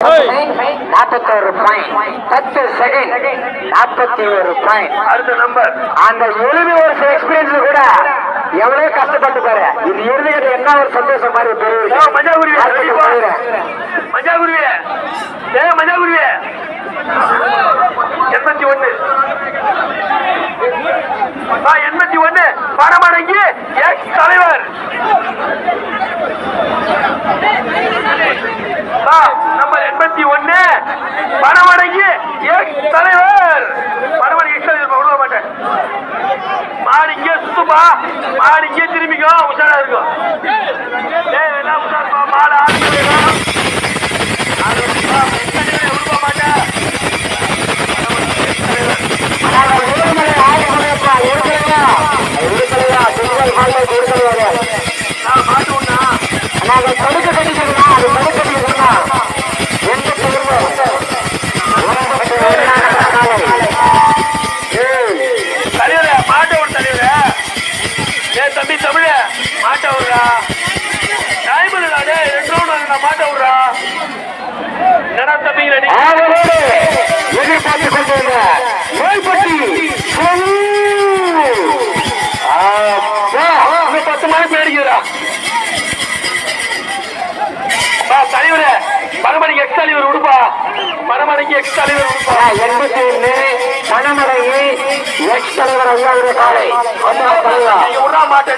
41 point 10 second 41 point. அடுத்த number அந்த 70 வருஷம் எக்ஸ்பீரியன்ஸ்ல கூட எவ்வளவு கஷ்டப்பட்டு பாரு. இது இறுதியில் என்ன ஒரு சந்தோஷம் மாதிரி பெரிய மஞ்சாகுருவி மஞ்சாகுருவி 81 81 பணமடங்கி எக்ஸ் தலைவர் நம்பர் 81 பணமடங்கி எக்ஸ் தலைவர் பணமடங்கி எக்ஸ் தலைவர் விட மாட்டேன். மாடிங்க சுத்துப்பா மாடிங்க திரும்பிக்கோ உஷாரா இருக்கும். உஷாருப்பா மாடு ஆடு மாட்டேன். தம்பி தமிழ மாட்ட விடுறா டைம் இல்லடா 2 ரவுண்ட் நான் மாட்ட விடுறா என்னடா தம்பி ரெடி எதிர்பார்த்து கொண்டு நோய்பட்டி 10 மணி பேடிக்கிறா தலைவர பணமணிக்கு எக்ஸ் தலைவர் உடுப்பா பணமணிக்கு எக்ஸ் தலைவர் உடுப்பா 81 பணமடங்கி எக்ஸ் தலைவர் ஐயாவுடைய காலை விடா மாட்டே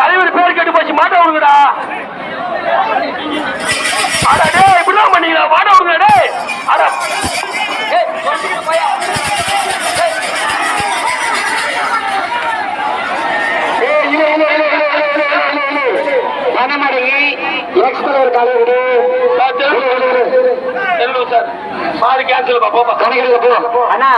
தலைவர் பேர் கேட்டு போச்சு மாட்ட விடுங்கடா. அடா டே இப்படிதான் பண்ணீங்களா மாட்ட விடுங்க டே. அட பணமடங்கி எக்ஸ் தலைவர் காலை விடு சார் மாடு கேன்சல் பாப்பா கணக்கில் போ அண்ணா.